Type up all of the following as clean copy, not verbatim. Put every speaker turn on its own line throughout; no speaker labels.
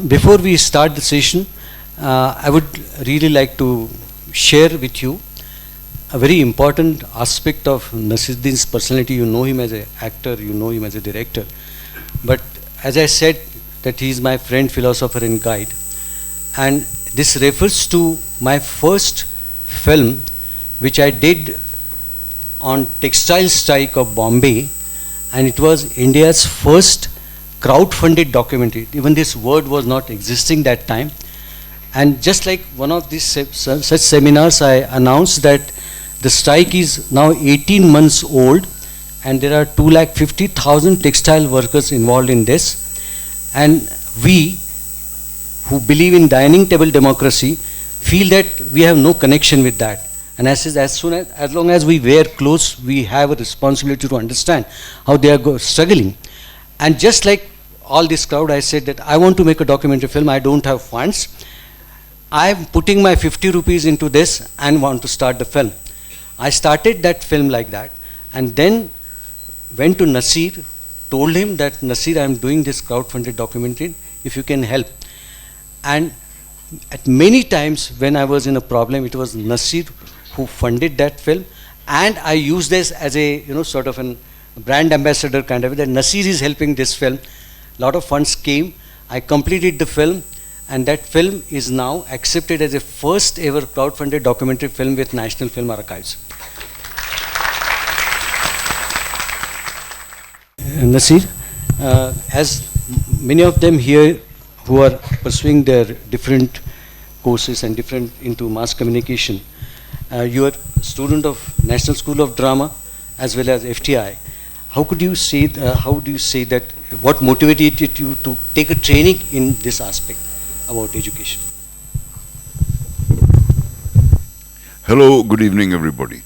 Before we start the session, I would really like to share with you a very important aspect of Naseeruddin's personality. You know him as an actor, you know him as a director. But as I said, that he is my friend, philosopher and guide. And this refers to my first film, which I did on textile strike of Bombay, and it was India's first crowd-funded documentary. Even this word was not existing that time. And just like one of these such seminars, I announced that the strike is now 18 months old, and there are 250,000 textile workers involved in this. And we, who believe in dining table democracy, feel that we have no connection with that. And as long as we wear clothes, we have a responsibility to understand how they are struggling. And just like all this crowd, I said that I want to make a documentary film. I don't have funds. I'm putting my 50 rupees into this and want to start the film. I started that film like that, and then went to Naseer, told him that, Naseer, I'm doing this crowd-funded documentary, if you can help. And at many times when I was in a problem, it was Naseer who funded that film, and I used this as a sort of a brand ambassador kind of, that Naseer is helping this film. A lot of funds came, I completed the film, and that film is now accepted as a first ever crowd-funded documentary film with National Film Archives. Naseer, as many of them here who are pursuing their different courses and different into mass communication, you are a student of National School of Drama as well as FTI. How do you say that, what motivated you to take a training in this aspect about education?
Hello, good evening everybody.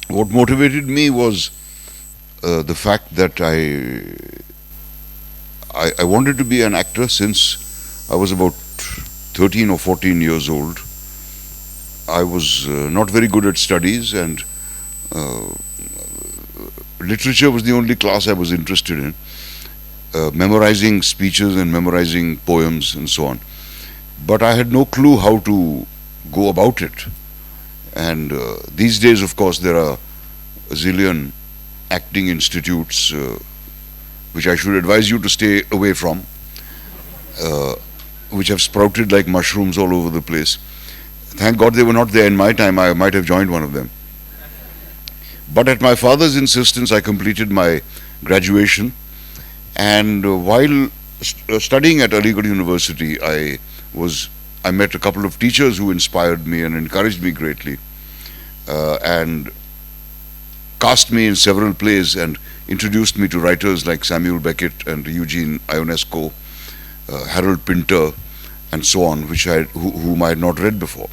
What motivated me was the fact that I wanted to be an actor since I was about 13 or 14 years old. I was not very good at studies, and literature was the only class I was interested in, memorizing speeches and memorizing poems and so on. But I had no clue how to go about it. And these days, of course, there are a zillion acting institutes which I should advise you to stay away from, which have sprouted like mushrooms all over the place. Thank God they were not there in my time. I might have joined one of them. But at my father's insistence, I completed my graduation, and while studying at Aligarh University, I met a couple of teachers who inspired me and encouraged me greatly, and cast me in several plays and introduced me to writers like Samuel Beckett and Eugene Ionesco, Harold Pinter, and so on, whom I had not read before.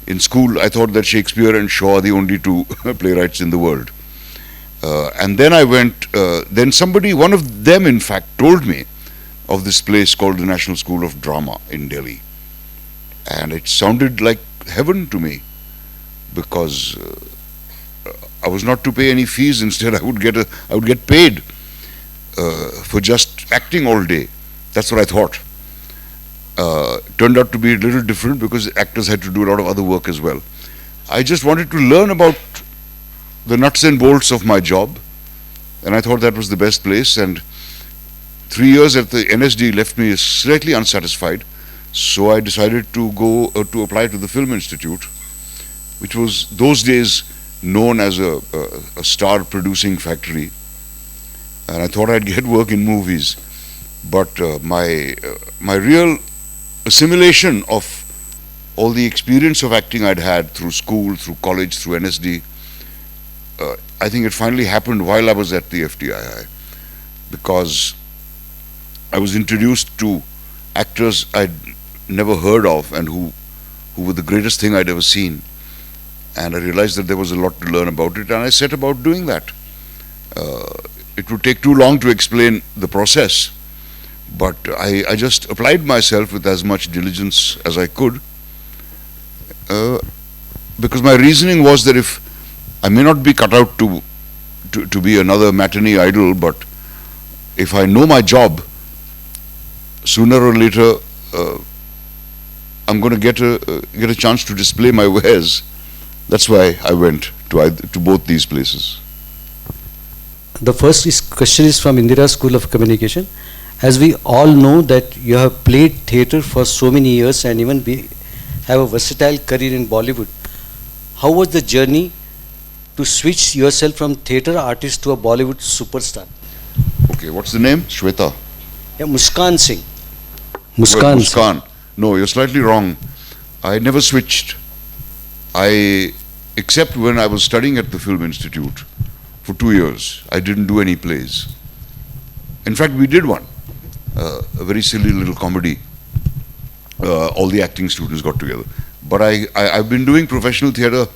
In school, I thought that Shakespeare and Shaw are the only two playwrights in the world. And then I went, one of them in fact told me of this place called the National School of Drama in Delhi. And it sounded like heaven to me, because I was not to pay any fees. Instead, I would get paid for just acting all day. That's what I thought. Turned out to be a little different, because actors had to do a lot of other work as well. I just wanted to learn about the nuts and bolts of my job, and I thought that was the best place. And 3 years at the NSD left me slightly unsatisfied, so I decided to go to apply to the Film Institute, which was those days known as a star producing factory, and I thought I'd get work in movies. But my real assimilation of all the experience of acting I'd had through school, through college, through NSD, I think it finally happened while I was at the FTII, because I was introduced to actors I'd never heard of and who were the greatest thing I'd ever seen. And I realized that there was a lot to learn about it, and I set about doing that. It would take too long to explain the process, but I just applied myself with as much diligence as I could, because my reasoning was that if I may not be cut out to be another matinee idol, but if I know my job, sooner or later I'm going to get a chance to display my wares. That's why I went to both these places.
The first question is from Indira School of Communication. As we all know that you have played theatre for so many years and even have a versatile career in Bollywood, how was the journey to switch yourself from theatre artist to a Bollywood superstar?
Okay, what's the name? Shweta.
Yeah, Muskan Singh.
Well, Muskan. No, you're slightly wrong. I never switched. Except when I was studying at the Film Institute for 2 years, I didn't do any plays. In fact, we did one, a very silly little comedy. All the acting students got together. But I've been doing professional theatre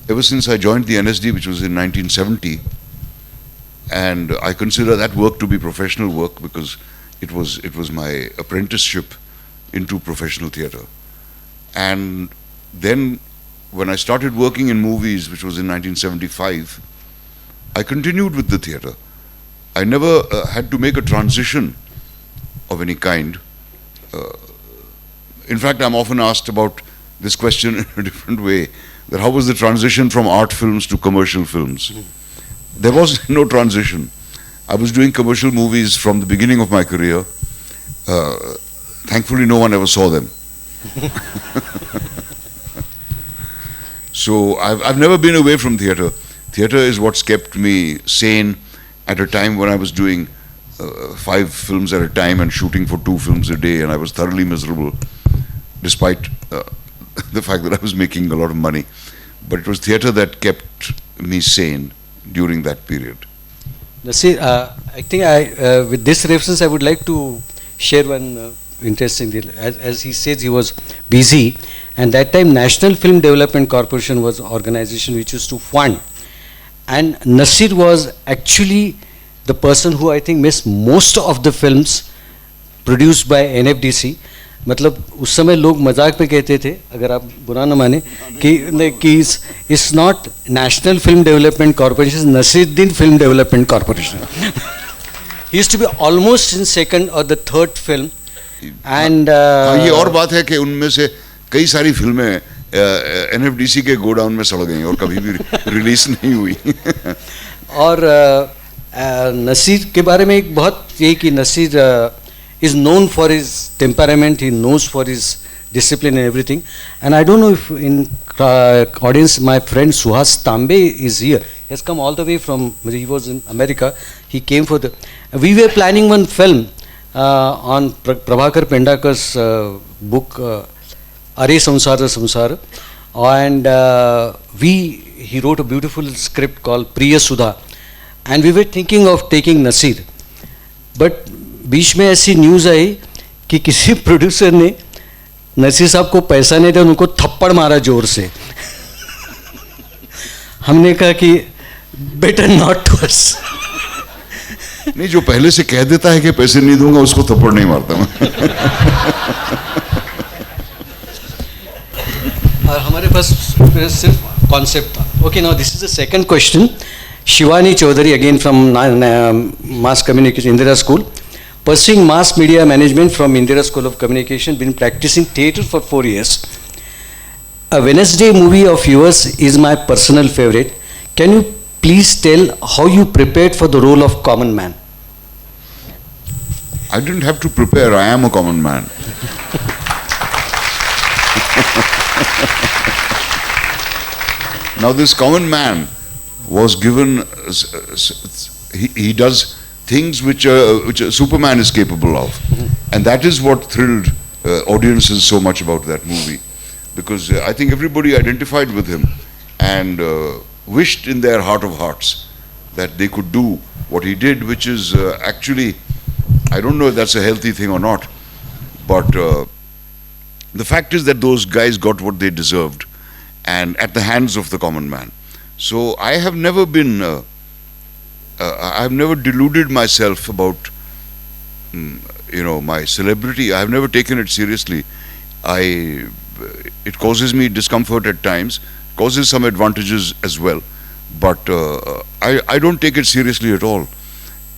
ever since I joined the NSD, which was in 1970. And I consider that work to be professional work because it was my apprenticeship into professional theatre. And then when I started working in movies, which was in 1975, I continued with the theatre. I never had to make a transition of any kind. In fact, I'm often asked about this question in a different way, that how was the transition from art films to commercial films? There was no transition. I was doing commercial movies from the beginning of my career. Thankfully, no one ever saw them. So I've never been away from theatre. Theatre is what's kept me sane at a time when I was doing 5 films at a time and shooting for 2 films a day, and I was thoroughly miserable, despite the fact that I was making a lot of money. But it was theatre that kept me sane during that period.
Naseer, I think with this reference, I would like to share one interesting deal. As he says, he was busy, and that time National Film Development Corporation was an organization which used to fund. And Naseer was actually the person who I think missed most of the films produced by NFDC. मतलब उस समय लोग मजाक में कहते थे, अगर आप बुरा न माने, कि it's not National Film Development Corporation, Naseeruddin Film Development Corporation. He used to be almost in second or the third film. And
ये और बात है कि उनमें से कई सारी फिल्में NFDC के गोडाउन में सड़ गई और कभी भी रिलीज नहीं हुई.
और नसीर के बारे में एक बहुत यही कि Naseer is known for his temperament, he knows for his discipline and everything. And I don't know if in audience my friend Suhas Tambe is here. He has come all the way from, he was in America, he came for the, we were planning one film on Prabhakar Pendakar's book, Are Samsara Samsara. And he wrote a beautiful script called Priya Sudha. And we were thinking of taking Naseer. But बीच में ऐसी news आई कि किसी producer ने नसीर साहब को पैसा नहीं दिया, उनको थप्पड़ मारा जोर से. हमने कहा कि बेटर नॉट टू अस.
नहीं, जो पहले से कह देता है कि पैसे नहीं दूंगा उसको थप्पड़ नहीं मारता मैं.
और हमारे पास सिर्फ कॉन्सेप्ट था. Okay, now this is the second question. Shivani Chaudhary again from mass communication Indira school. Pursuing mass media management from Indira School of Communication, been practicing theatre for 4 years. A Wednesday movie of yours is my personal favorite. Can you please tell how you prepared for the role of common man?
I didn't have to prepare, I am a common man. Now this common man was given, he does things which Superman is capable of. And that is what thrilled audiences so much about that movie. Because I think everybody identified with him and wished in their heart of hearts that they could do what he did, which is actually, I don't know if that's a healthy thing or not, but the fact is that those guys got what they deserved and at the hands of the common man. So I have never been I've never deluded myself about my celebrity. I've never taken it seriously. It causes me discomfort at times, causes some advantages as well, but I don't take it seriously at all.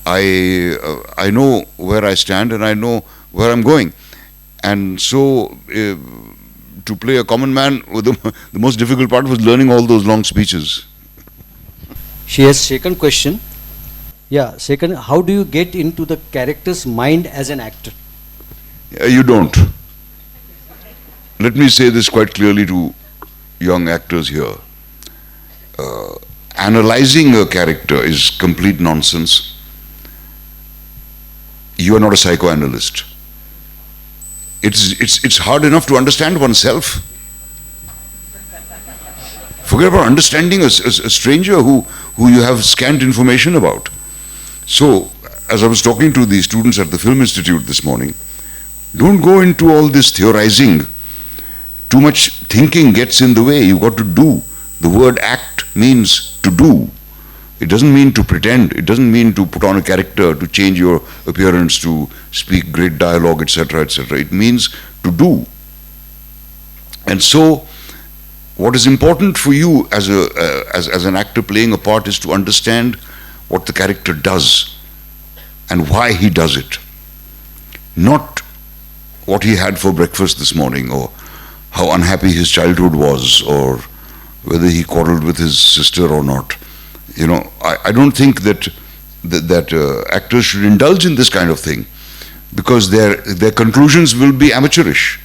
I know where I stand and I know where I'm going. And so, to play a common man, the most difficult part was learning all those long speeches.
She has second question. Yeah, second, how do you get into the character's mind as an actor?
You don't. Let me say this quite clearly to young actors here. Analyzing a character is complete nonsense. You are not a psychoanalyst. It's hard enough to understand oneself. Forget about understanding a stranger who you have scant information about. So, as I was talking to the students at the Film Institute this morning, don't go into all this theorizing. Too much thinking gets in the way. You've got to do. The word act means to do. It doesn't mean to pretend. It doesn't mean to put on a character, to change your appearance, to speak great dialogue, etc., etc. It means to do. And so, what is important for you as an actor playing a part is to understand what the character does and why he does it. Not what he had for breakfast this morning, or how unhappy his childhood was, or whether he quarreled with his sister or not. You know, I don't think that actors should indulge in this kind of thing, because their conclusions will be amateurish.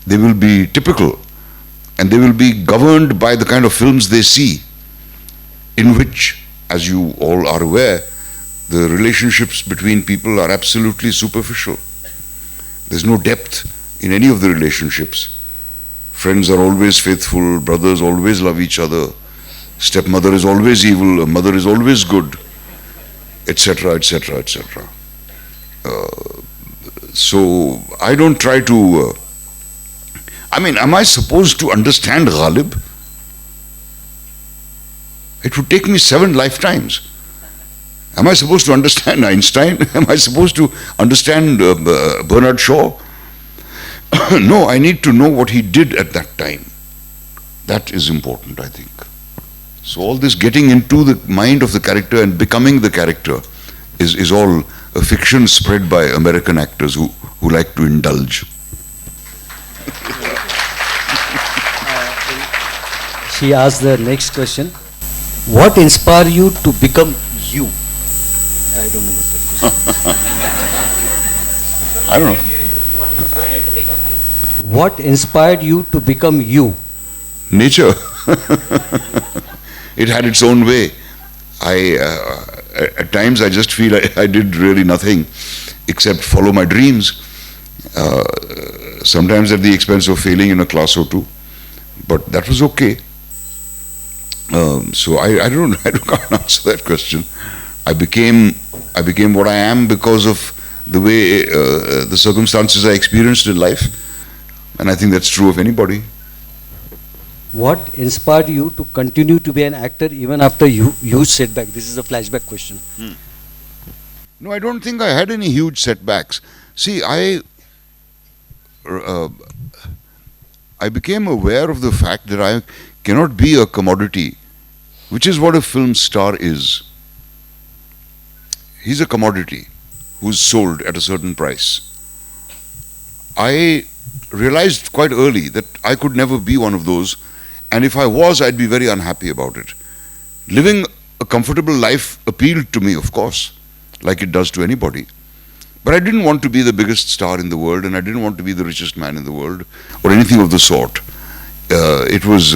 They will be typical, and they will be governed by the kind of films they see, in which, as you all are aware, the relationships between people are absolutely superficial. There's no depth in any of the relationships. Friends are always faithful, brothers always love each other, stepmother is always evil, a mother is always good, etc., etc., etc. So I don't try to... am I supposed to understand Ghalib? It would take me 7 lifetimes. Am I supposed to understand Einstein? Am I supposed to understand Bernard Shaw? No, I need to know what he did at that time. That is important, I think. So all this getting into the mind of the character and becoming the character is all a fiction spread by American actors who like to indulge.
She asked the next question. What inspired you to become you? I don't know what that question is.
I don't know.
What inspired you to become you?
Nature. It had its own way. At times I just feel I did really nothing except follow my dreams. Sometimes at the expense of failing in a class or two, but that was okay. So I can't answer that question. I became what I am because of the way the circumstances I experienced in life, and I think that's true of anybody.
What inspired you to continue to be an actor even after huge setback? This is a flashback question.
No, I don't think I had any huge setbacks. See, I became aware of the fact that I cannot be a commodity, which is what a film star is. He's a commodity who's sold at a certain price. I realized quite early that I could never be one of those, and if I was, I'd be very unhappy about it. Living a comfortable life appealed to me, of course, like it does to anybody. But I didn't want to be the biggest star in the world, and I didn't want to be the richest man in the world, or anything of the sort. It was...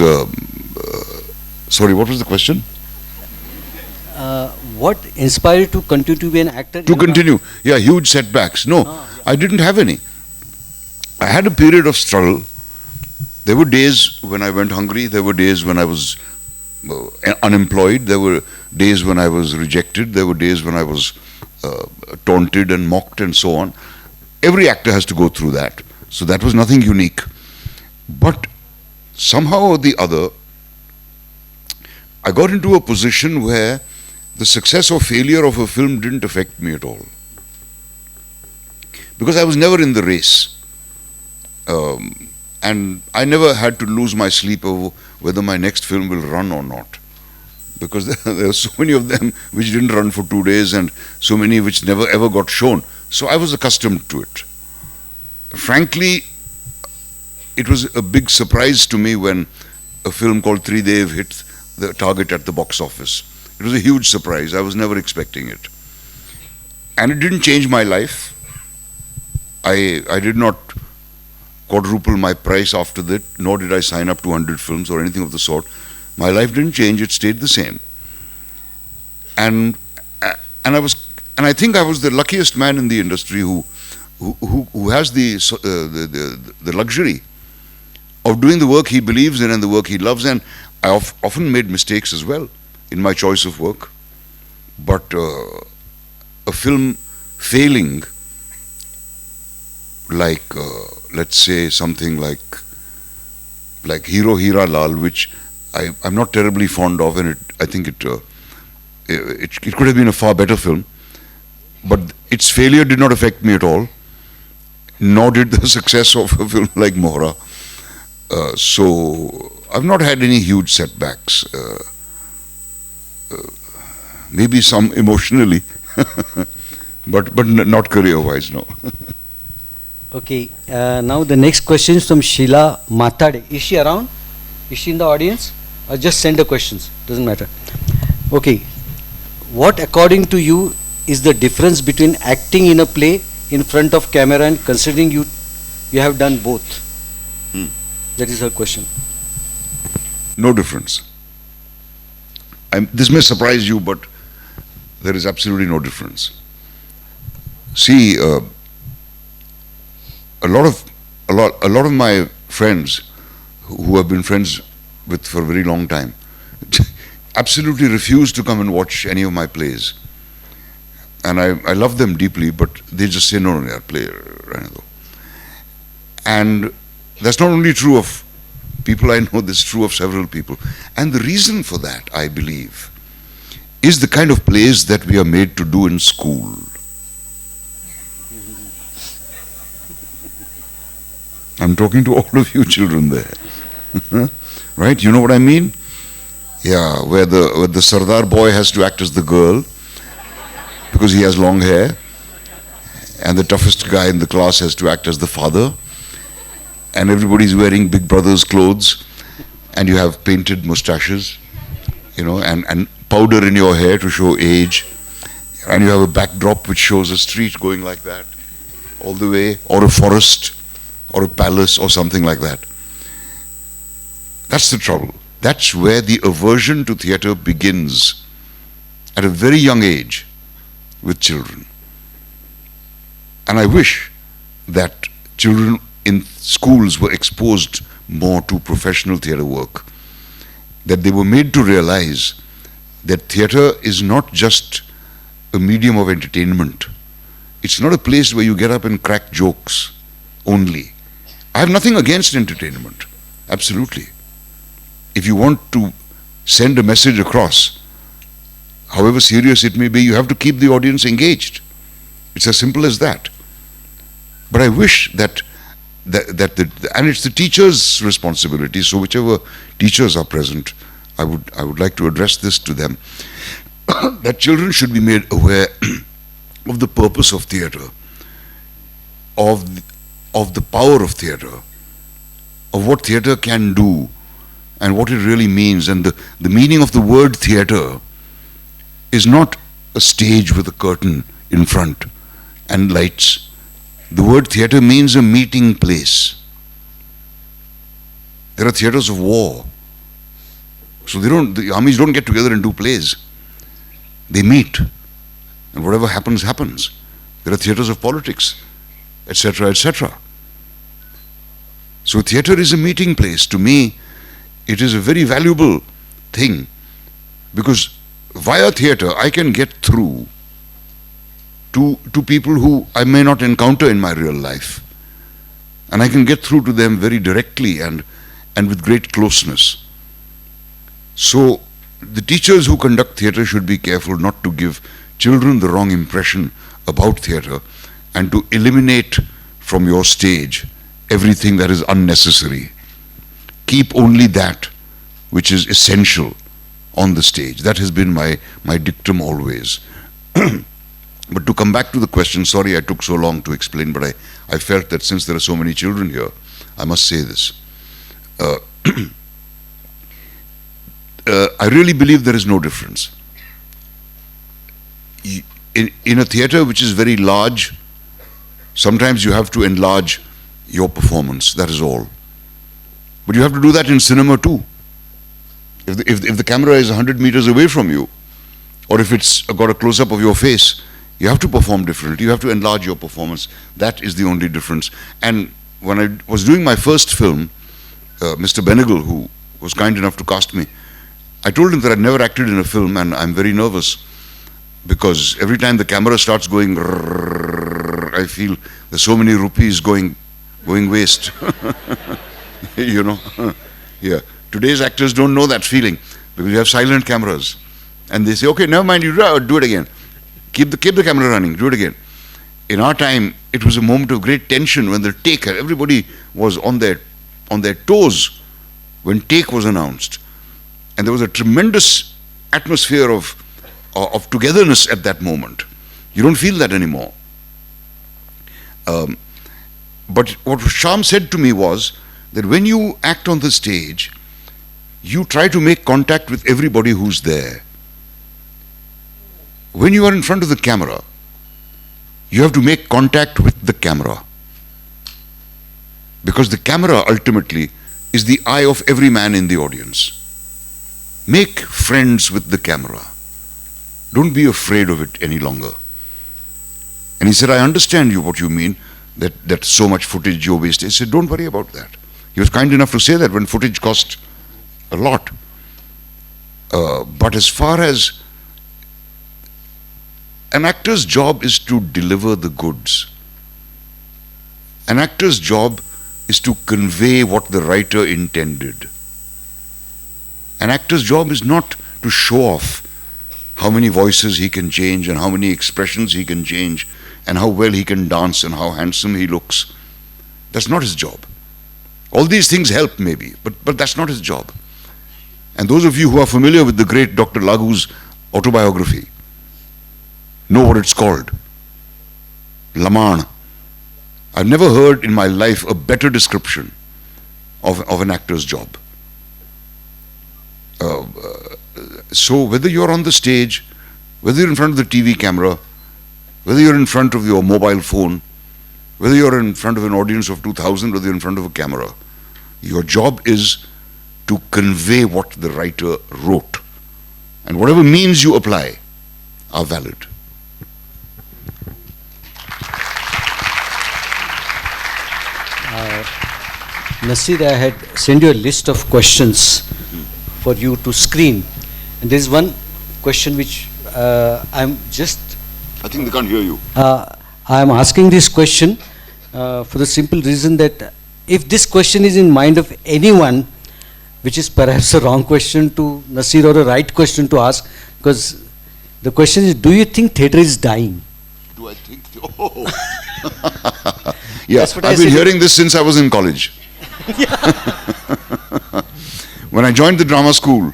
sorry, what was the question?
What inspired you to continue to be an actor?
To continue. Yeah, huge setbacks. No, I didn't have any. I had a period of struggle. There were days when I went hungry. There were days when I was unemployed. There were days when I was rejected. There were days when I was taunted and mocked and so on. Every actor has to go through that. So that was nothing unique. But somehow or the other, I got into a position where the success or failure of a film didn't affect me at all. Because I was never in the race. And I never had to lose my sleep over whether my next film will run or not. Because there are so many of them which didn't run for 2 days and so many which never ever got shown. So I was accustomed to it. frankly, it was a big surprise to me when a film called Tridev hit the target at the box office. It was a huge surprise. I was never expecting it. And it didn't change my life. I did not quadruple my price after that, nor did I sign up to 100 films or anything of the sort. My life didn't change, it stayed the same. And I think I was the luckiest man in the industry who has the luxury of doing the work he believes in and the work he loves. And I often made mistakes as well in my choice of work. But a film failing, like let's say something like Hero Hira Lal, which I'm not terribly fond of, and I think it could have been a far better film, but its failure did not affect me at all, nor did the success of a film like Mohra. So I've not had any huge setbacks. Maybe some emotionally, but not career-wise, no.
Okay, now the next question is from Sheila Matade. Is she around? Is she in the audience? Or just send the questions, doesn't matter. Okay, what according to you is the difference between acting in a play in front of camera and considering you have done both? That is her question.
No difference. This may surprise you, but there is absolutely no difference. See, a lot of my friends who have been friends with for a very long time absolutely refuse to come and watch any of my plays, and I love them deeply, but they just say no, play. And that's not only true of people I know, this is true of several people. And the reason for that, I believe, is the kind of plays that we are made to do in school. I'm talking to all of you children there. Right? You know what I mean? Yeah, where the Sardar boy has to act as the girl because he has long hair, and the toughest guy in the class has to act as the father, and everybody's wearing Big Brother's clothes, and you have painted mustaches, and powder in your hair to show age, and you have a backdrop which shows a street going like that all the way, or a forest, or a palace, or something like that. That's the trouble. That's where the aversion to theatre begins, at a very young age, with children. And I wish that children in schools were exposed more to professional theatre work, that they were made to realize that theatre is not just a medium of entertainment. It's not a place where you get up and crack jokes only. I have nothing against entertainment, absolutely. If you want to send a message across, however serious it may be, you have to keep the audience engaged. It's as simple as that. But I wish and it's the teacher's responsibility, so whichever teachers are present, I would like to address this to them, that children should be made aware of the purpose of theatre, of the power of theatre, of what theatre can do, and what it really means. And the meaning of the word theatre is not a stage with a curtain in front and lights. The word theatre means a meeting place. There are theatres of war. So the armies don't get together and do plays. They meet. And whatever happens, happens. There are theatres of politics, etc., etc. So theatre is a meeting place. To me, it is a very valuable thing, because via theatre I can get through to people who I may not encounter in my real life, and I can get through to them very directly and with great closeness. So the teachers who conduct theatre should be careful not to give children the wrong impression about theatre, and to eliminate from your stage everything that is unnecessary. Keep only that which is essential on the stage. That has been my dictum always. But to come back to the question, sorry I took so long to explain, but I felt that since there are so many children here, I must say this. I really believe there is no difference. In a theatre which is very large, sometimes you have to enlarge your performance, that is all. But you have to do that in cinema too. If the camera is 100 meters away from you, or if it's got a close-up of your face, you have to perform differently. You have to enlarge your performance. That is the only difference. And when I was doing my first film, Mr. Benegal, who was kind enough to cast me, I told him that I'd never acted in a film, and I'm very nervous because every time the camera starts going, I feel there's so many rupees going waste. You know, yeah. Today's actors don't know that feeling because you have silent cameras, and they say, "Okay, never mind, you do it again. Keep the camera running. Do it again." In our time, it was a moment of great tension when the take. Everybody was on their toes when take was announced, and there was a tremendous atmosphere of togetherness at that moment. You don't feel that anymore. But what Shyam said to me was that when you act on the stage, you try to make contact with everybody who's there. When you are in front of the camera, you have to make contact with the camera, because the camera ultimately is the eye of every man in the audience. Make friends with the camera. Don't be afraid of it any longer. And he said, I understand what you mean, that so much footage you're wasting. I said, don't worry about that. He was kind enough to say that when footage cost a lot. But as far as an actor's job is to deliver the goods. An actor's job is to convey what the writer intended. An actor's job is not to show off how many voices he can change and how many expressions he can change and how well he can dance and how handsome he looks. That's not his job. All these things help maybe, but that's not his job. And those of you who are familiar with the great Dr. Laghu's autobiography know what it's called. Laman. I've never heard in my life a better description of an actor's job. So whether you're on the stage, whether you're in front of the TV camera, whether you're in front of your mobile phone, whether you're in front of an audience of 2,000, whether you're in front of a camera, your job is to convey what the writer wrote. And whatever means you apply are valid.
Naseer, I had sent you a list of questions for you to screen. And there is one question which I'm just...
I think they can't hear you.
I'm asking this question for the simple reason that if this question is in mind of anyone, which is perhaps a wrong question to Naseer or a right question to ask, because the question is, do you think theatre is dying?
Do I think? Oh. Yeah, I've been hearing this since I was in college. When I joined the drama school,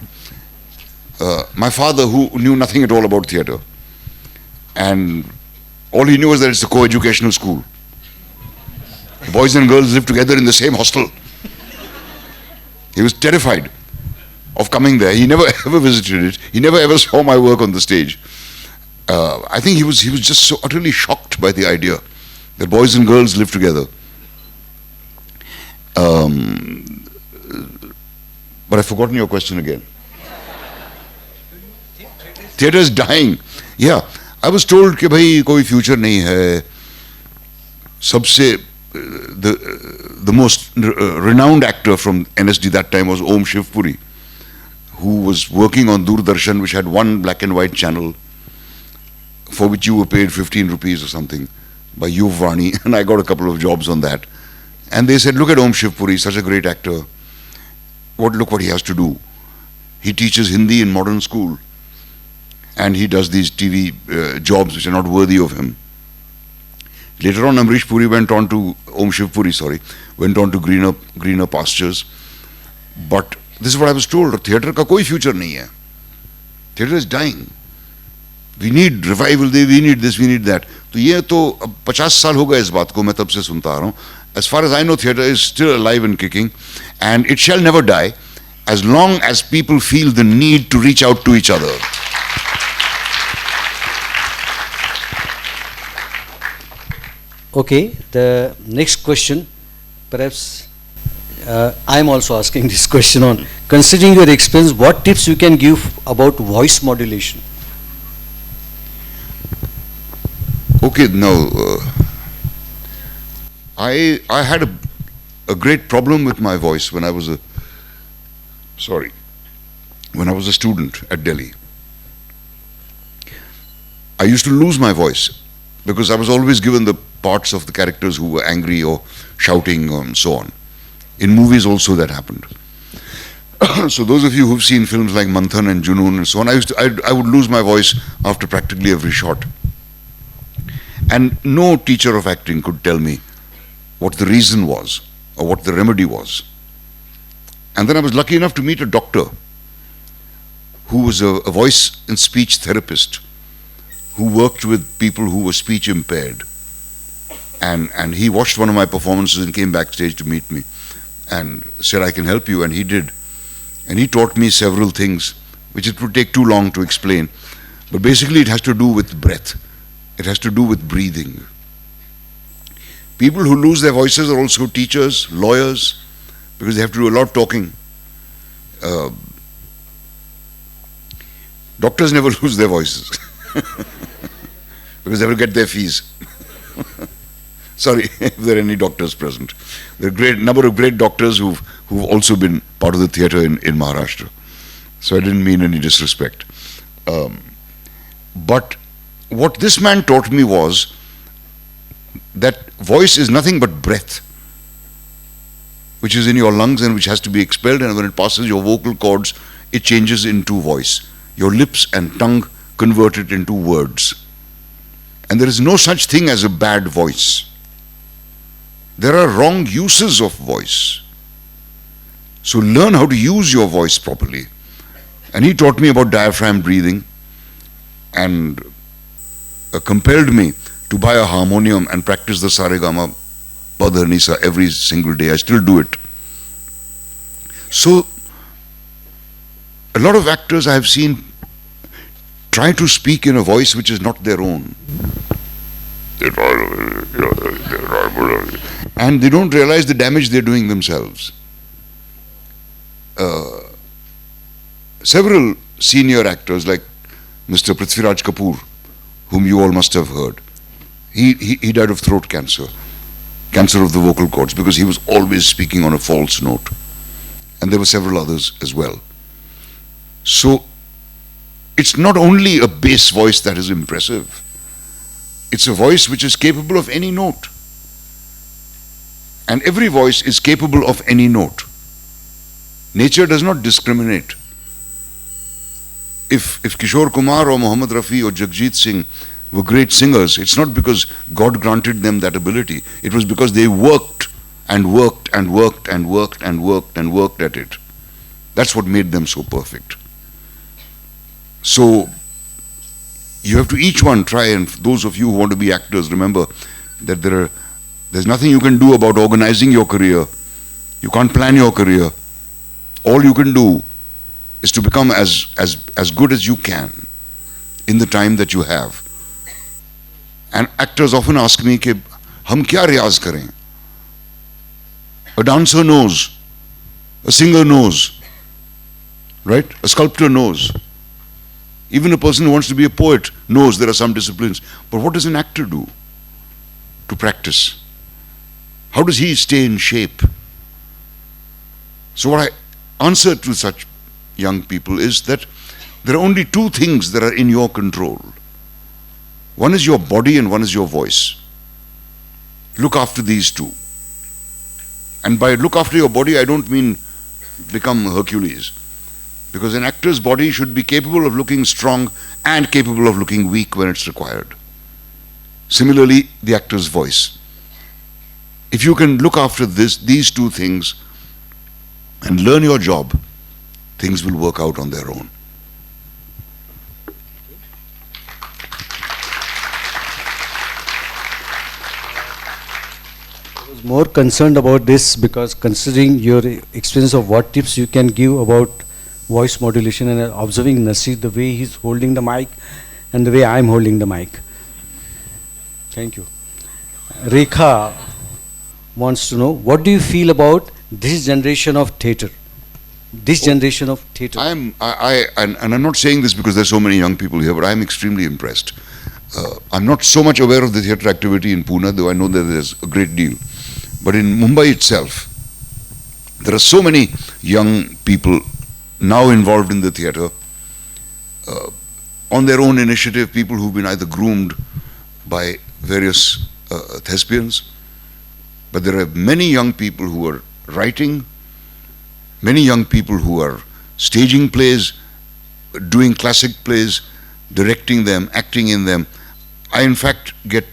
my father, who knew nothing at all about theatre, and all he knew was that it's a co-educational school. Boys and girls live together in the same hostel. He was terrified of coming there. He never ever visited it. He never ever saw my work on the stage. I think he was just so utterly shocked by the idea that boys and girls live together. But I've forgotten your question again. Theatre is dying. Yeah, I was told कि भाई कोई future नहीं है. सबसे the most renowned actor from NSD that time was Om Shivpuri, who was working on Doordarshan, which had one black and white channel, for which you were paid 15 rupees or something by Yuvvani, and I got a couple of jobs on that. And they said, look at Om Shivpuri, such a great actor. Look what he has to do. He teaches Hindi in modern school, and he does these TV jobs which are not worthy of him. Later on, Amrish Puri went on to, Om Shivpuri, went on to greener pastures. But this is what I was told, theatre ka koi future nahi hai. Theatre is dying. we need revival, we need this, we need that. तो ये तो अब 50 साल हो गए इस बात को, मैं तब से सुनता आ रहा हूँ. As far as I know, theatre is still alive and kicking, and it shall never die as long as people feel the need to reach out to each other.
Okay, the next question, perhaps I am also asking this question on, considering your experience, what tips you can give about voice modulation?
Okay, now, I had a great problem with my voice when I was when I was a student at Delhi. I used to lose my voice because I was always given the parts of the characters who were angry or shouting and so on. In movies also that happened. So those of you who've seen films like Manthan and Junoon and so on, I would lose my voice after practically every shot. And no teacher of acting could tell me what the reason was or what the remedy was. And then I was lucky enough to meet a doctor who was a voice and speech therapist who worked with people who were speech impaired. And he watched one of my performances and came backstage to meet me and said, I can help you, and he did. And he taught me several things, which it would take too long to explain. But basically it has to do with breath. It has to do with breathing. People who lose their voices are also teachers, lawyers, because they have to do a lot of talking. Doctors never lose their voices because they will get their fees. Sorry if there are any doctors present. There are a great number of great doctors who've also been part of the theatre in Maharashtra. So I didn't mean any disrespect. But what this man taught me was that voice is nothing but breath, which is in your lungs and which has to be expelled, and when it passes your vocal cords, it changes into voice. Your lips and tongue convert it into words. And there is no such thing as a bad voice. There are wrong uses of voice. So learn how to use your voice properly. And he taught me about diaphragm breathing and compelled me to buy a harmonium and practice the Saregama Padhanisa every single day. I still do it. So a lot of actors I have seen try to speak in a voice which is not their own. And they don't realize the damage they're doing themselves. Several senior actors like Mr. Prithviraj Kapoor, whom you all must have heard, he died of throat cancer, cancer of the vocal cords, because he was always speaking on a false note. And there were several others as well. So it's not only a bass voice that is impressive, it's a voice which is capable of any note. And every voice is capable of any note. Nature does not discriminate. If Kishore Kumar or Mohammad Rafi or Jagjit Singh were great singers, it's not because God granted them that ability. It was because they worked and worked and worked and worked and worked and worked at it. That's what made them so perfect. So you have to each one try, and those of you who want to be actors, remember that there's nothing you can do about organizing your career. You can't plan your career. All you can do is to become as good as you can in the time that you have. And actors often ask me, कि हम क्या रियाज करें? A dancer knows, a singer knows, right? A sculptor knows. Even a person who wants to be a poet knows there are some disciplines. But what does an actor do to practice? How does he stay in shape? So what I answer to such young people is that there are only two things that are in your control. One is your body and one is your voice. Look after these two. And by look after your body, I don't mean become Hercules. Because an actor's body should be capable of looking strong and capable of looking weak when it's required. Similarly, the actor's voice. If you can look after these two things and learn your job, things will work out on their own.
more concerned about this because considering your experience of what tips you can give about voice modulation and observing Naseer, the way he's holding the mic and the way I'm holding the mic. Thank you. Rekha wants to know, what do you feel about this generation of theatre? This generation of theatre.
And I'm not saying this because there's so many young people here, but I'm extremely impressed. I'm not so much aware of the theatre activity in Pune, though I know that there's a great deal. But in Mumbai itself, there are so many young people now involved in the theatre, on their own initiative, people who've been either groomed by various thespians, but there are many young people who are writing, many young people who are staging plays, doing classic plays, directing them, acting in them. I in fact get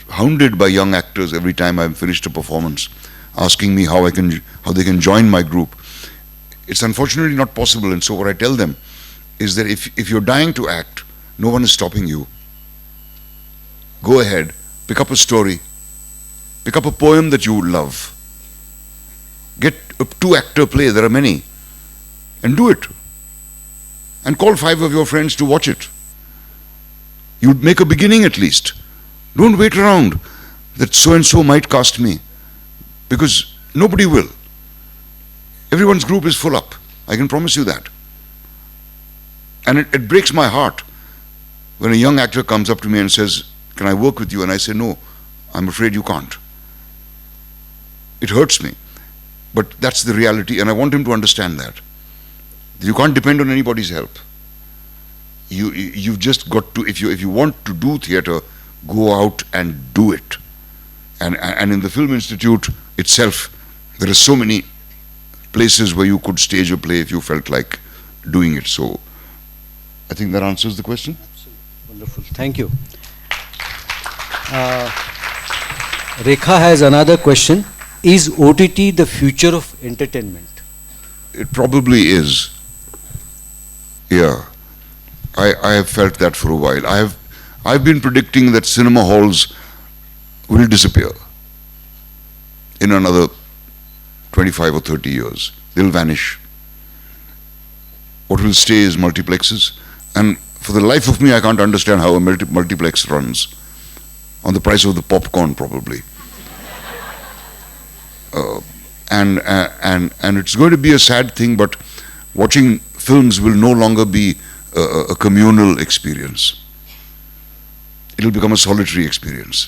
hounded by young actors every time I've finished a performance, asking me how they can join my group. It's unfortunately not possible, and so what I tell them is that if you're dying to act, no one is stopping you. Go ahead, pick up a story, pick up a poem that you love, get a 2-actor play, there are many, and do it. And call 5 of your friends to watch it. You'd make a beginning at least. Don't wait around that so and so might cast me, because nobody will. Everyone's group is full up, I can promise you that. And it breaks my heart when a young actor comes up to me and says, "Can I work with you?" And I say, "No, I'm afraid you can't." It hurts me, but that's the reality, and I want him to understand that. You can't depend on anybody's help. You've just got to, if you want to do theatre, go out and do it. And in the Film Institute itself, there are so many places where you could stage a play if you felt like doing it. So I think that answers the question.
Absolutely. Wonderful. Thank you. Rekha has another question. Is OTT the future of entertainment?
It probably is. Yeah. I have felt that for a while. I've been predicting that cinema halls will disappear in another 25 or 30 years. They'll vanish. What will stay is multiplexes. And for the life of me, I can't understand how a multiplex runs. On the price of the popcorn, probably. And it's going to be a sad thing, but watching films will no longer be a communal experience. It'll become a solitary experience.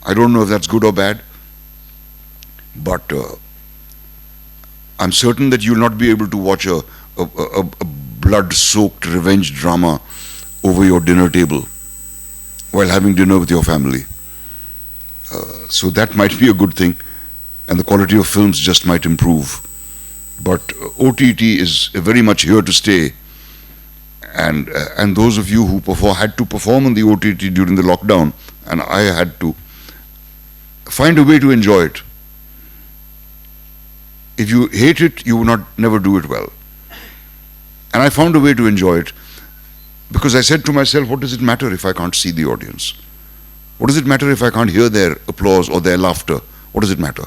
I don't know if that's good or bad, but I'm certain that you'll not be able to watch a blood-soaked revenge drama over your dinner table while having dinner with your family. So that might be a good thing, and the quality of films just might improve. But OTT is very much here to stay, and those of you who had to perform on the OTT during the lockdown, and I had to, find a way to enjoy it. If you hate it, you will never do it well. And I found a way to enjoy it, because I said to myself, what does it matter if I can't see the audience? What does it matter if I can't hear their applause or their laughter? What does it matter?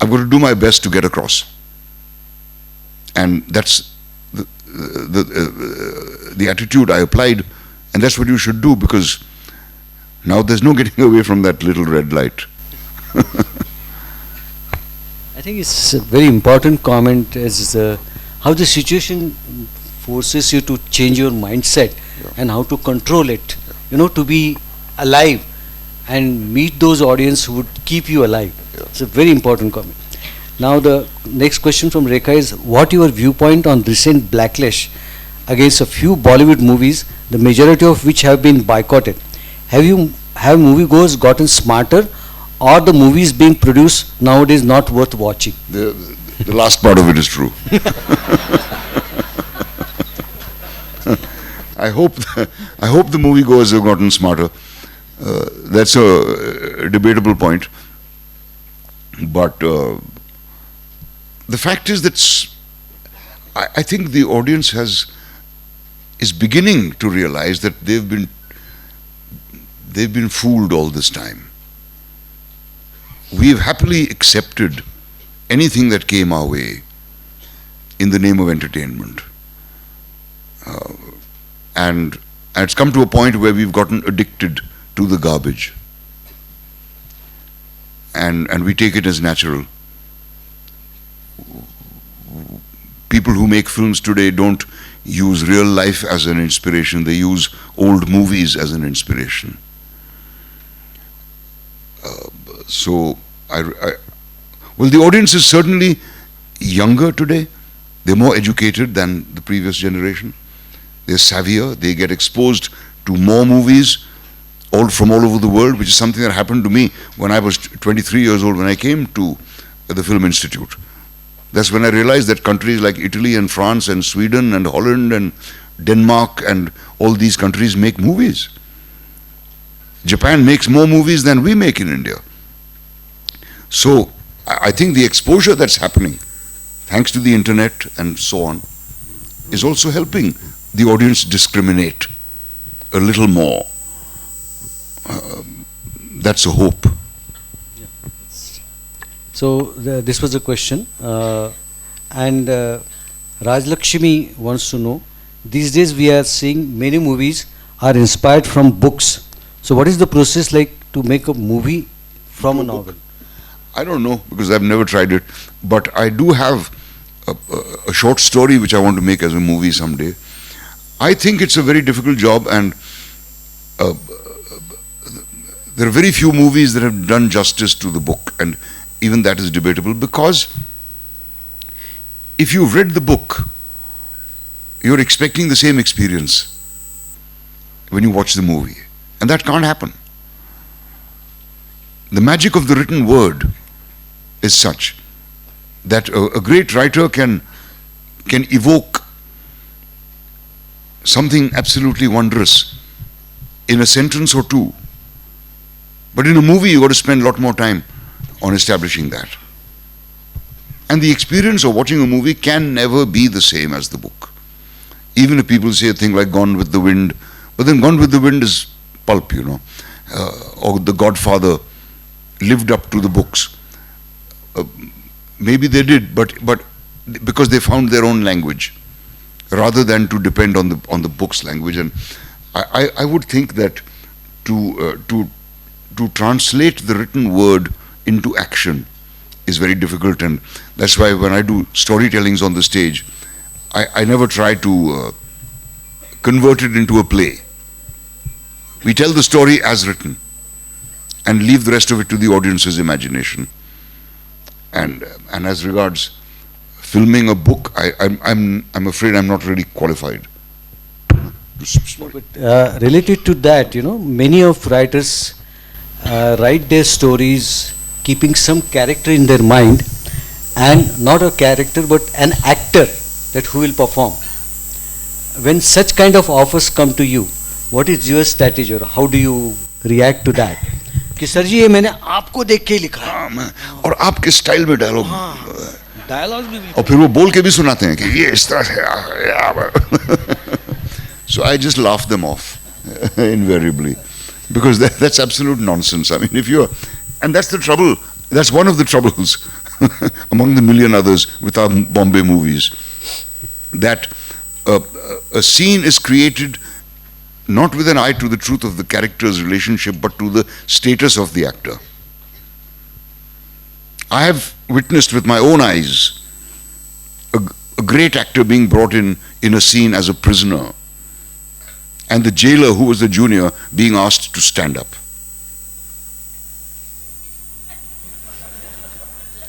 I've got to do my best to get across. And that's the attitude I applied, and that's what you should do, because now there's no getting away from that little red light.
I think it's a very important comment as how the situation forces you to change your mindset and how to control it, to be alive and meet those audience who would keep you alive. It's a very important comment. Now the next question from Rekha is, what your viewpoint on recent backlash against a few Bollywood movies, the majority of which have been boycotted? Have moviegoers gotten smarter, or the movies being produced nowadays not worth watching?
The last part of it is true. I hope the moviegoers have gotten smarter. That's a debatable point. But the fact is that I think the audience is beginning to realize that they've been fooled all this time. we've happily accepted anything that came our way in the name of entertainment. And it's come to a point where we've gotten addicted to the garbage. And we take it as natural. People who make films today don't use real life as an inspiration, they use old movies as an inspiration. Well, the audience is certainly younger today. They're more educated than the previous generation. They're savvier. They get exposed to more movies from all over the world, which is something that happened to me when I was 23 years old when I came to the Film Institute. That's when I realized that countries like Italy and France and Sweden and Holland and Denmark and all these countries make movies. Japan makes more movies than we make in India. So I think the exposure that's happening, thanks to the internet and so on, is also helping the audience discriminate a little more. That's a hope.
Yeah. So this was a question, and Raj Lakshmi wants to know, these days we are seeing many movies are inspired from books. So what is the process like to make a movie from a novel?
I don't know, because I've never tried it, but I do have a short story which I want to make as a movie someday. I think it's a very difficult job, and there are very few movies that have done justice to the book, and even that is debatable, because if you've read the book, you're expecting the same experience when you watch the movie, and that can't happen. The magic of the written word is such that a great writer can evoke something absolutely wondrous in a sentence or two. But in a movie, you've got to spend a lot more time on establishing that. And the experience of watching a movie can never be the same as the book. Even if people say a thing like Gone with the Wind, but then Gone with the Wind is pulp, you know. Or The Godfather lived up to the books. Maybe they did, but because they found their own language, rather than to depend on the book's language. And I would think that to translate the written word into action is very difficult, and that's why when I do storytellings on the stage, I never try to convert it into a play. We tell the story as written and leave the rest of it to the audience's imagination. And as regards filming a book, I'm afraid I'm not really qualified.
But related to that, you know, many of writers write their stories keeping some character in their mind, and not a character but an actor that who will perform. When such kind of offers come to you, what is your strategy, or how do you react to that? कि sir जी ये मैंने आपको देख के लिखा है,
और आपके स्टाइल में डायलॉग,
डायलॉग भी,
और फिर वो बोल के भी सुनाते हैं कि ये इस तरह से. So I just laugh them off invariably, because that's absolute nonsense. I mean, if you're, and that's the trouble, that's one of the troubles among the million others with our Bombay movies, that a scene is created not with an eye to the truth of the character's relationship, but to the status of the actor. I have witnessed with my own eyes a great actor being brought in a scene as a prisoner, and the jailer, who was the junior, being asked to stand up.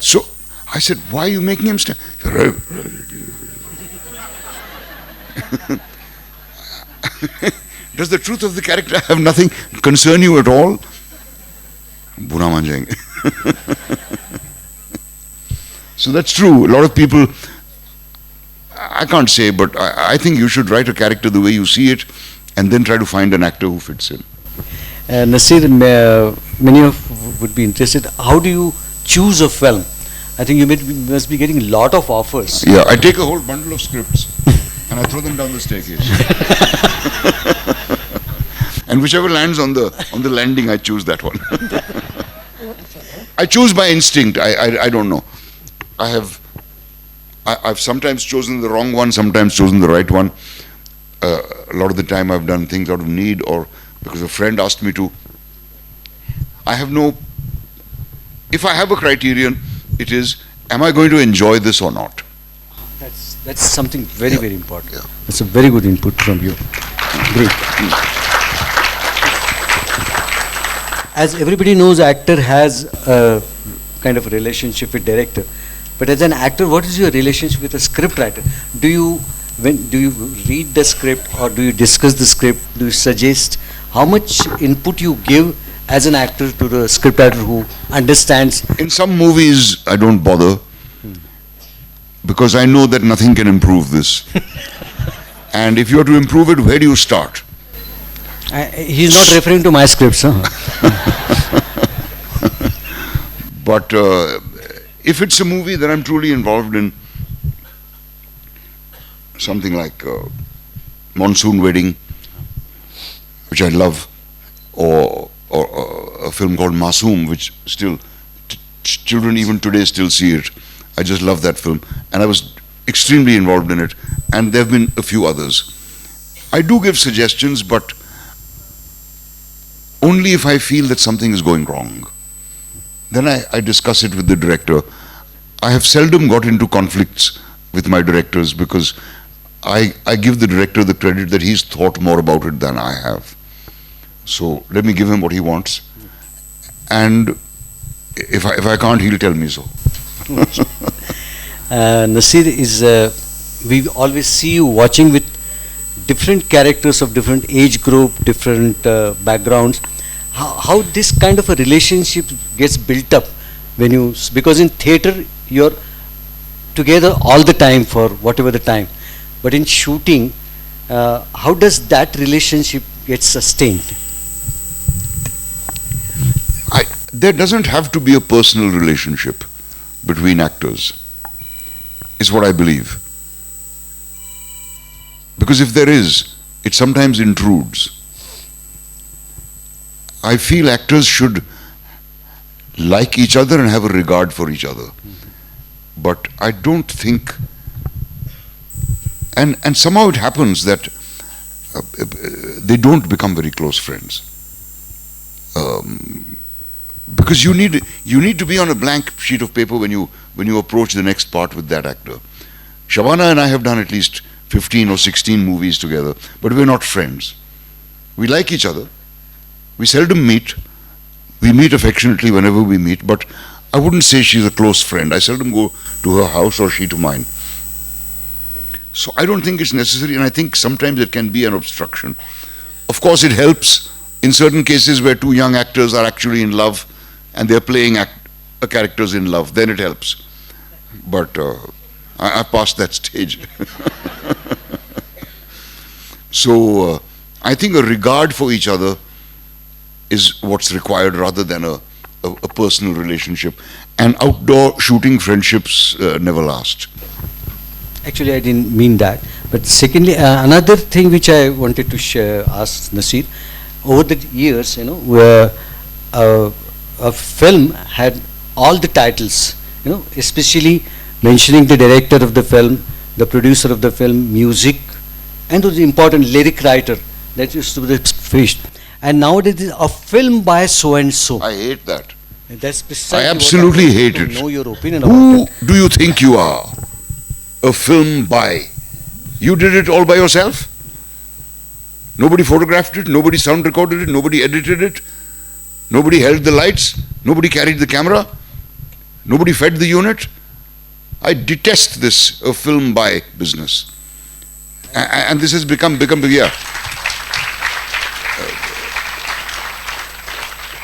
So I said, why are you making him stand? Does the truth of the character have nothing concern you at all? Buna maan jayenge. So that's true. A lot of people, I can't say, but I think you should write a character the way you see it, and then try to find an actor who fits in.
Naseer, many of would be interested. How do you choose a film? I think you must be getting a lot of offers.
Yeah, I take a whole bundle of scripts and I throw them down the staircase. And whichever lands on the landing, I choose that one. I choose by instinct. I don't know. I've sometimes chosen the wrong one, sometimes chosen the right one. A lot of the time I've done things out of need or because a friend asked me to. If I have a criterion, it is, am I going to enjoy this or not?
That's something very, very important.
Yeah.
That's a very good input from you. Great. As everybody knows, actor has a kind of relationship with director. But as an actor, what is your relationship with a script writer? Do you read the script or do you discuss the script? Do you suggest? How much input you give as an actor to the script writer who understands?
In some movies, I don't bother because I know that nothing can improve this. And if you are to improve it, where do you start?
He's not referring to my scripts, huh?
But if it's a movie that I'm truly involved in, something like Monsoon Wedding, which I love, or a film called Masoom, which still children even today still see it. I just love that film, and I was extremely involved in it. And there have been a few others. I do give suggestions, but only if I feel that something is going wrong. Then I discuss it with the director. I have seldom got into conflicts with my directors because I give the director the credit that he's thought more about it than I have. So let me give him what he wants, and if I can't, he'll tell me so.
Naseer we always see you watching with different characters of different age group, different backgrounds. How this kind of a relationship gets built up when you, because in theater you're together all the time for whatever the time, but in shooting, how does that relationship get sustained?
There doesn't have to be a personal relationship between actors, is what I believe. Because if there is, it sometimes intrudes. I feel actors should like each other and have a regard for each other. But I don't think, and somehow it happens that they don't become very close friends. Because you need to be on a blank sheet of paper when you approach the next part with that actor. Shabana and I have done at least 15 or 16 movies together, but we're not friends. We like each other. We seldom meet. We meet affectionately whenever we meet, but I wouldn't say she's a close friend. I seldom go to her house or she to mine. So I don't think it's necessary, and I think sometimes it can be an obstruction. Of course, it helps in certain cases where two young actors are actually in love and they're playing characters in love, then it helps. But I passed that stage. So I think a regard for each other is what's required rather than a personal relationship. And outdoor shooting friendships never last.
Actually, I didn't mean that. But secondly, another thing which I wanted to ask Naseer, over the years, where a film had all the titles, especially mentioning the director of the film, the producer of the film, music, and the important lyric writer that used to be fished. And nowadays, it's a film by so and so.
I hate that.
And that's precisely
I absolutely hate it.
Know your opinion about
Who
it.
do you think you are? A film by? You did it all by yourself? Nobody photographed it, nobody sound recorded it, nobody edited it, nobody held the lights, nobody carried the camera, nobody fed the unit. I detest this a film by business. And this has become yeah.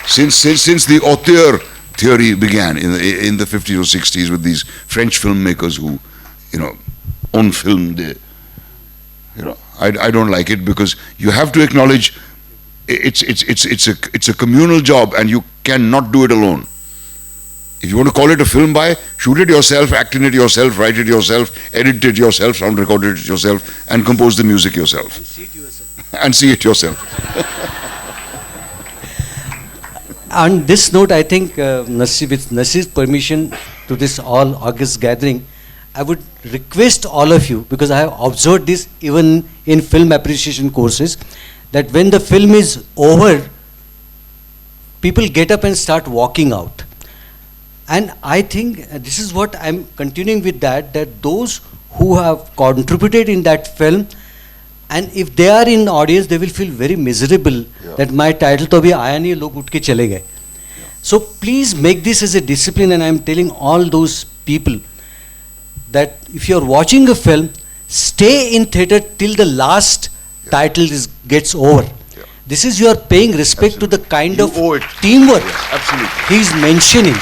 Since the auteur theory began in the 50s or 60s with these French filmmakers who, own film, I don't like it because you have to acknowledge it's a communal job and you cannot do it alone. If you want to call it a film by, shoot it yourself, act in it yourself, write it yourself, edit it yourself, sound record it yourself, and compose the music yourself.
And see it yourself.
And see it yourself.
On this note, I think with Naseer's permission to this all August gathering, I would request all of you, because I have observed this even in film appreciation courses, that when the film is over, people get up and start walking out. And I think this is what I'm continuing with, that those who have contributed in that film, and if they are in audience, they will feel very miserable that my title to abhi aaya nahi, log uth ke chale gaye. So please make this as a discipline, and I'm telling all those people that if you're watching a film, stay in theater till the last title gets over. This is, you are paying respect to the kind of teamwork he's mentioning.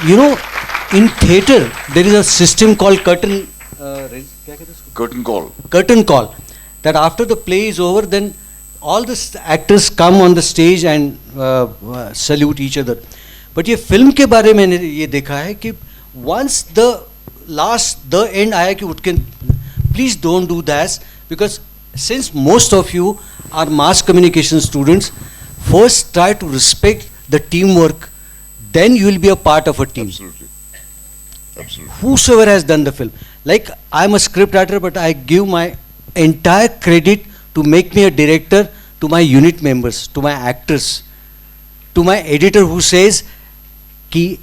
You know, in theater, there is a system called curtain call. That after the play is over, then all the actors come on the stage and salute each other. But ये film के बारे में मैंने ये देखा है कि once the end आया कि उठ के, please don't do that, because since most of you are mass communication students, first try to respect the teamwork, then you will be a part of a team.
Absolutely.
Whosoever has done the film. Like, I'm a script writer, but I give my entire credit to make me a director to my unit members, to my actors, to my editor who says कि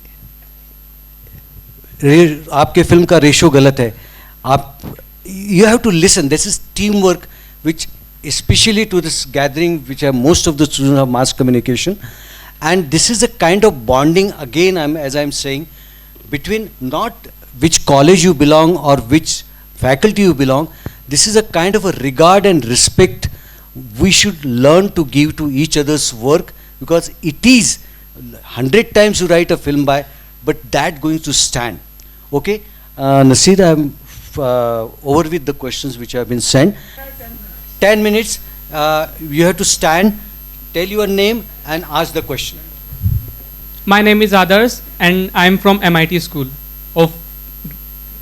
आपके film का ratio गलत है, आप, you have to listen. This is teamwork, which especially to this gathering, which are most of the students of mass communication, and this is a kind of bonding again, as I'm saying, between not which college you belong or which faculty you belong. This is a kind of a regard and respect we should learn to give to each other's work, because it is 100 times you write a film by, but that going to stand. Okay, Naseer, I'm over with the questions which have been sent. 10 minutes, you have to stand, tell your name and ask the question.
My name is Adarsh and I am from MIT School of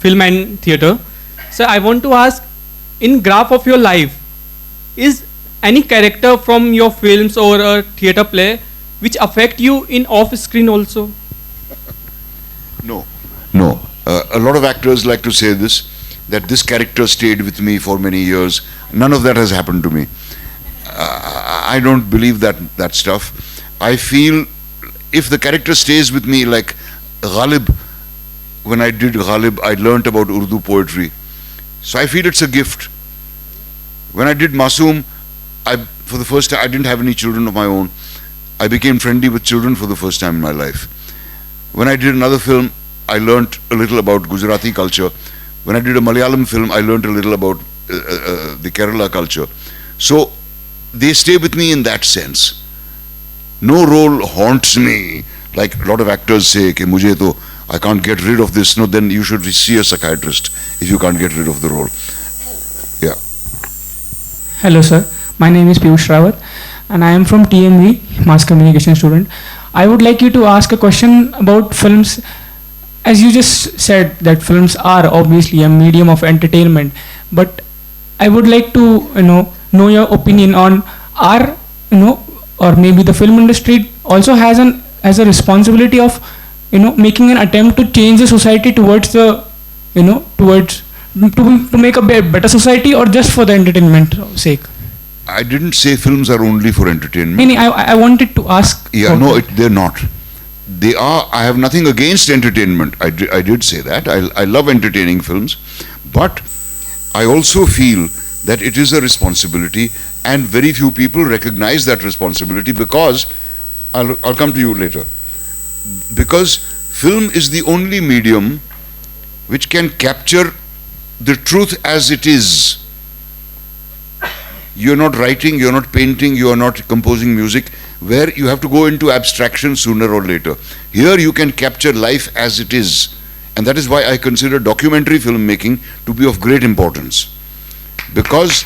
Film and Theatre. So I want to ask, in graph of your life, is any character from your films or a theatre play which affect you in off screen also?
No. A lot of actors like to say this, that this character stayed with me for many years. None of that has happened to me. I don't believe that stuff. I feel if the character stays with me, like Ghalib, when I did Ghalib, I learnt about Urdu poetry. So I feel it's a gift. When I did Masoom, for the first time, I didn't have any children of my own. I became friendly with children for the first time in my life. When I did another film, I learnt a little about Gujarati culture. When I did a Malayalam film, I learnt a little about the Kerala culture. So they stay with me in that sense. No role haunts me, like a lot of actors say, कि मुझे तो I can't get rid of this. No, then you should see a psychiatrist if you can't get rid of the role. Yeah.
Hello sir, my name is Piyush Rawat and I am from TMV, Mass Communication student. I would like you to ask a question about films. As you just said that films are obviously a medium of entertainment, but I would like to know your opinion on or maybe the film industry also has a responsibility of making an attempt to change the society towards the to make a better society, or just for the entertainment sake?
I didn't say films are only for entertainment.
I wanted to ask.
Yeah, no, they're not. They are. I have nothing against entertainment. I did say that. I love entertaining films, but I also feel that it is a responsibility, and very few people recognize that responsibility, because I'll come to you later. Because film is the only medium which can capture the truth as it is. You're not writing, you're not painting, you are not composing music, where you have to go into abstraction sooner or later. Here you can capture life as it is, and that is why I consider documentary filmmaking to be of great importance. Because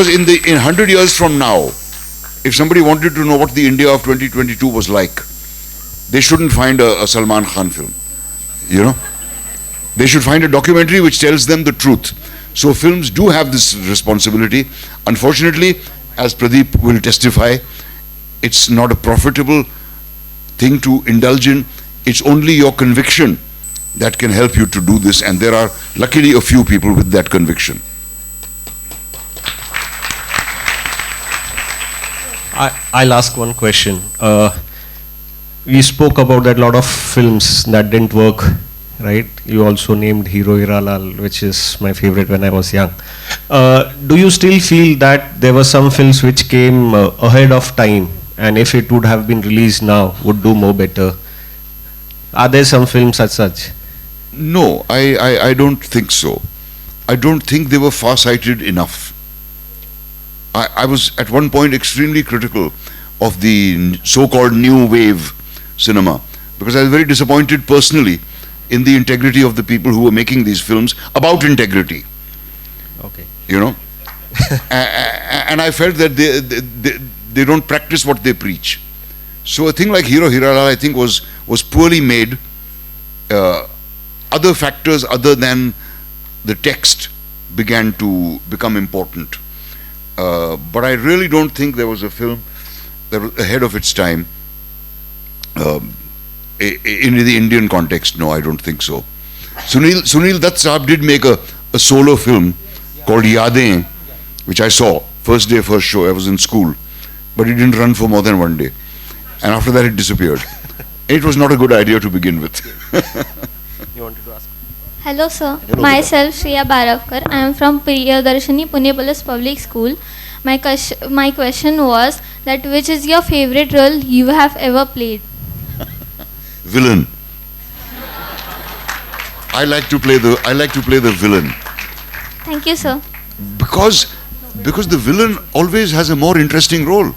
in 100 years from now, if somebody wanted to know what the India of 2022 was like, they shouldn't find a Salman Khan film, They should find a documentary which tells them the truth. So films do have this responsibility. Unfortunately, as Pradeep will testify, it's not a profitable thing to indulge in. It's only your conviction that can help you to do this, and there are luckily a few people with that conviction.
I'll ask one question. We spoke about that lot of films that didn't work, right? You also named Hero Hiralal, which is my favorite when I was young. Do you still feel that there were some films which came ahead of time, and if it would have been released now, would do more better? Are there some films as such?
No, I don't think so. I don't think they were far-sighted enough. I was at one point extremely critical of the so-called new wave cinema, because I was very disappointed personally in the integrity of the people who were making these films about integrity.
Okay.
You know? And I felt that they don't practice what they preach. So a thing like Hero Hiralal, I think, was poorly made. Other factors other than the text began to become important. But I really don't think there was a film that was ahead of its time. In the Indian context, no, I don't think so. Sunil Dutt Saab did make a solo film called Yaadein, which I saw, first day, first show. I was in school, but it didn't run for more than one day. And after that it disappeared. It was not a good idea to begin with.
You wanted to ask?
Hello sir, myself Shriya Baravkar. I am from Priyadarshini Pune Police Public School. My question was that which is your favorite role you have ever played?
Villain. I like to play the villain.
Thank you sir.
Because the villain always has a more interesting role.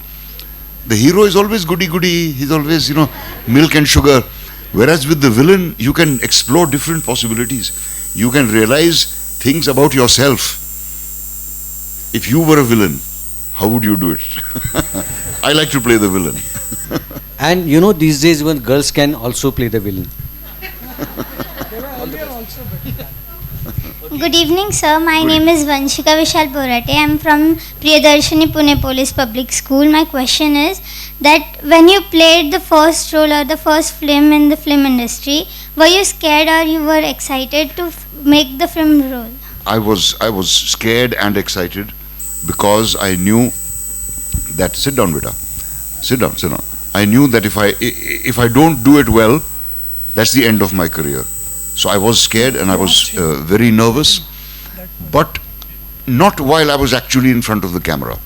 The hero is always goody-goody, he's always, milk and sugar. Whereas with the villain, you can explore different possibilities. You can realize things about yourself. If you were a villain, how would you do it? I like to play the villain.
And these days even girls can also play the villain.
Good evening, sir. My name is Vanshika Vishal Borate. I am from Priyadarshini Pune Police Public School. My question is that when you played the first role or the first film in the film industry, were you scared or you were excited to make the film role?
I was scared and excited because I knew that, sit down beta, sit down. I knew that if I don't do it well, that's the end of my career. So I was scared and I was very nervous, but not while I was actually in front of the camera.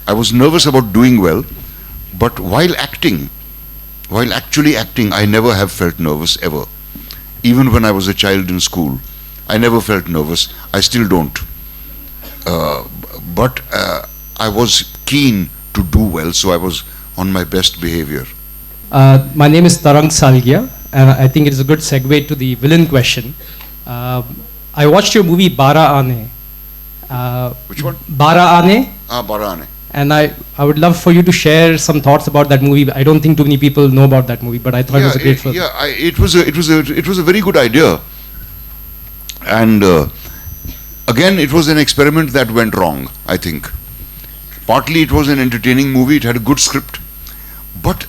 I was nervous about doing well, but while actually acting, I never have felt nervous ever. Even when I was a child in school, I never felt nervous. I still don't. But I was keen to do well, so I was on my best behavior.
My name is Tarang Salgia, and I think it is a good segue to the villain question. I watched your movie Bara Aane.
Which one?
Bara Aane.
Bara Aane.
And I would love for you to share some thoughts about that movie. I don't think too many people know about that movie, but I thought it was a great film.
Yeah, it was a very good idea. And again, it was an experiment that went wrong, I think. Partly it was an entertaining movie, it had a good script, but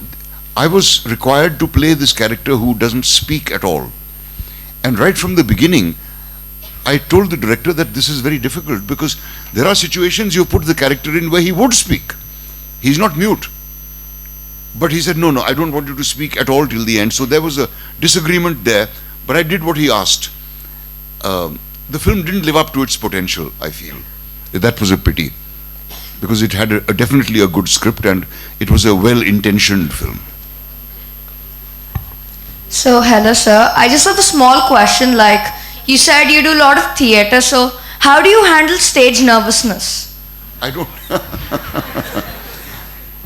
I was required to play this character who doesn't speak at all. And right from the beginning, I told the director that this is very difficult because there are situations you put the character in where he would speak. He's not mute. But he said, no, I don't want you to speak at all till the end. So there was a disagreement there, but I did what he asked. The film didn't live up to its potential, I feel. That was a pity, because it had definitely a good script and it was a well-intentioned film.
So, hello sir. I just have a small question, like, you said you do a lot of theatre, so how do you handle stage nervousness?
I don't.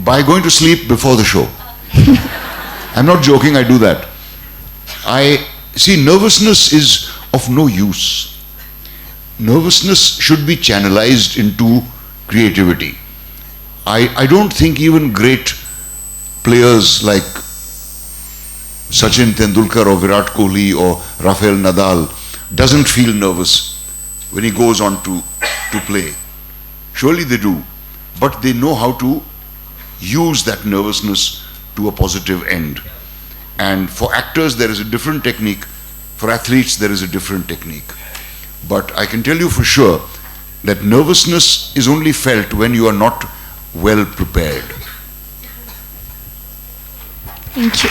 By going to sleep before the show. I'm not joking, I do that. Nervousness is of no use. Nervousness should be channelized into creativity. I don't think even great players like Sachin Tendulkar or Virat Kohli or Rafael Nadal doesn't feel nervous when he goes on to play. Surely they do. but they know how to use that nervousness to a positive end. And for actors, there is a different technique. For athletes, there is a different technique. But I can tell you for sure that nervousness is only felt when you are not well prepared.
Thank you.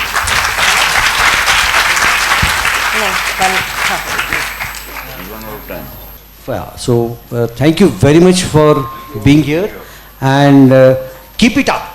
So thank you very much for being here, and keep it up.